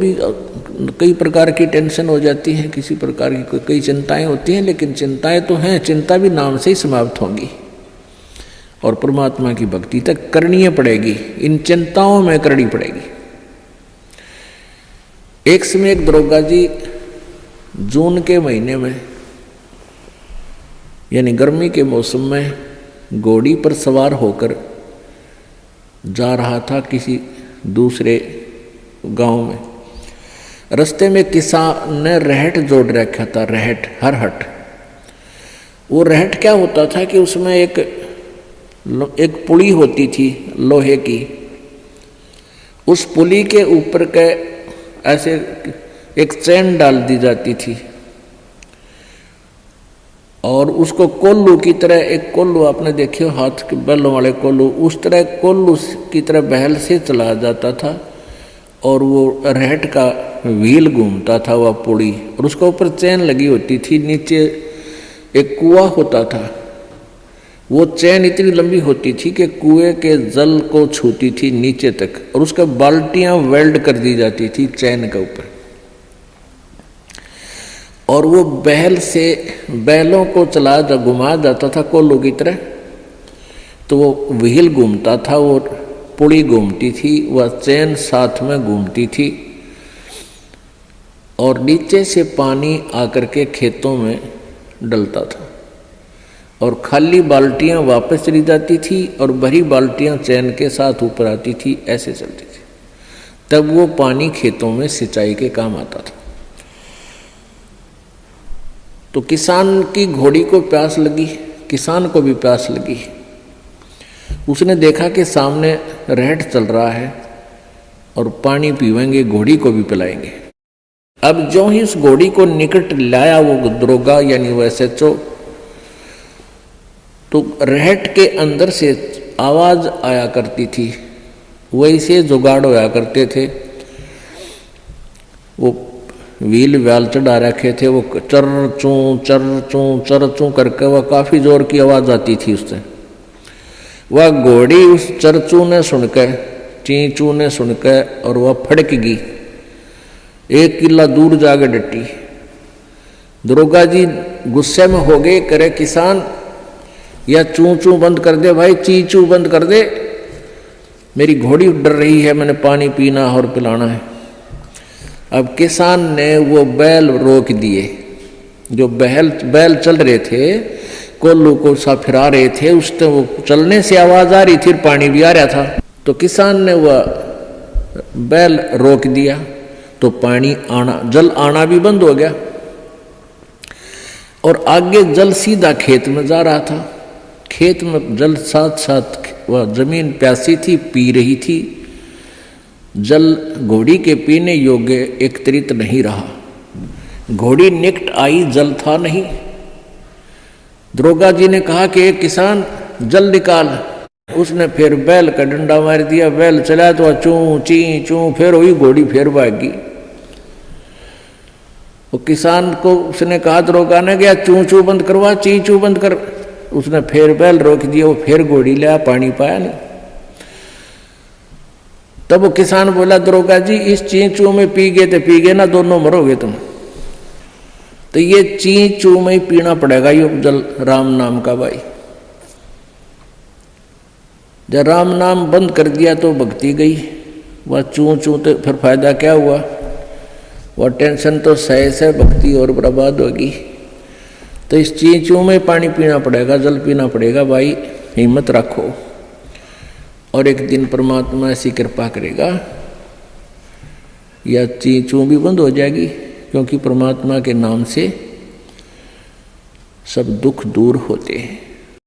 भी कई प्रकार की टेंशन हो जाती है, किसी प्रकार की कई चिंताएं होती हैं, लेकिन चिंताएं तो हैं, चिंता भी नाम से ही समाप्त होंगी और परमात्मा की भक्ति तक करनी पड़ेगी, इन चिंताओं में करनी पड़ेगी। एक समय एक दरोगा जी जून के महीने में यानी गर्मी के मौसम में घोड़ी पर सवार होकर जा रहा था किसी दूसरे गांव में। रास्ते में किसान ने रहट जोड़ रखा था, रहट, हरहट। वो रहट क्या होता था कि उसमें एक पुली होती थी लोहे की, उस पुली के ऊपर के ऐसे एक चैन डाल दी जाती थी और उसको कोल्लू की तरह, एक कोल्लू आपने देखे हो हाथ के बैलों वाले कोल्लू, उस तरह कोल्लू की तरह बहल से चला जाता था और वो रहट का व्हील घूमता था वह पुड़ी, और उसके ऊपर चैन लगी होती थी। नीचे एक कुआं होता था, वो चैन इतनी लंबी होती थी कि कुएं के जल को छूती थी नीचे तक, और उसका बाल्टियां वेल्ड कर दी जाती थी चैन के ऊपर। और वो बैल से बैलों को चला जा घुमा जाता था कोल्लू की तरह, तो वो व्हील घूमता था, वो पुड़ी घूमती थी, वह चैन साथ में घूमती थी, और नीचे से पानी आकर के खेतों में डलता था और खाली बाल्टियां वापस चली जाती थी और भरी बाल्टियां चैन के साथ ऊपर आती थी, ऐसे चलती थी। तब वो पानी खेतों में सिंचाई के काम आता था। तो किसान की घोड़ी को प्यास लगी, किसान को भी प्यास लगी। उसने देखा कि सामने रहट चल रहा है और पानी पीवेंगे, घोड़ी को भी पिलाएंगे। अब जो ही उस घोड़ी को निकट लाया वो दरोगा यानी वो SHO, तो रहट के अंदर से आवाज आया करती थी, वैसे जुगाड़ होया करते थे। वो व्हील व्याल चढ़ा रखे थे, वो चर चूं करके वह काफी जोर की आवाज आती थी उससे। वह घोड़ी उस चरचू ने सुनकर, चींचू ने सुनकर, और वह फड़क गई, 1 किला दूर जाके डटी। दरोगा जी गुस्से में हो गए, करे किसान या चूं बंद कर दे भाई, चींचू बंद कर दे, मेरी घोड़ी डर रही है, मैंने पानी पीना और पिलाना है। अब किसान ने वो बैल रोक दिए, जो बैल चल रहे थे, कोल्लू को सा फिरा रहे थे, उससे वो चलने से आवाज आ रही थी, पानी भी आ रहा था। तो किसान ने वह बैल रोक दिया, तो पानी आना, जल आना भी बंद हो गया और आगे जल सीधा खेत में जा रहा था। खेत में जल साथ साथ वह जमीन प्यासी थी, पी रही थी। जल घोड़ी के पीने योग्य एकत्रित नहीं रहा, घोड़ी निकट आई, जल था नहीं। दरोगा जी ने कहा कि एक किसान जल निकाल। उसने फिर बैल का डंडा मार दिया, बैल चला तो चूं ची चूं, फिर हुई घोड़ी, फिर भागी। वो किसान को उसने कहा, दरोगा ने गया चूं चूं बंद करवा, ची चूं बंद कर। उसने फिर बैल रोक दिया, वो फिर घोड़ी लिया, पानी पाया नहीं। तब वो किसान बोला, दरोगा जी इस चींचू में पी गए तो पी गए ना, दोनों मरोगे तुम। तो ये चींचू में ही पीना पड़ेगा ये जल, राम नाम का भाई। जब राम नाम बंद कर दिया तो भक्ति गई, वह चूं चूं तो फिर फायदा क्या हुआ, वह टेंशन तो सहे से भक्ति और बर्बाद होगी। तो इस चींचू में पानी पीना पड़ेगा, जल पीना पड़ेगा भाई, हिम्मत रखो और एक दिन परमात्मा ऐसी कृपा करेगा या चींचू भी बंद हो जाएगी, क्योंकि परमात्मा के नाम से सब दुख दूर होते हैं।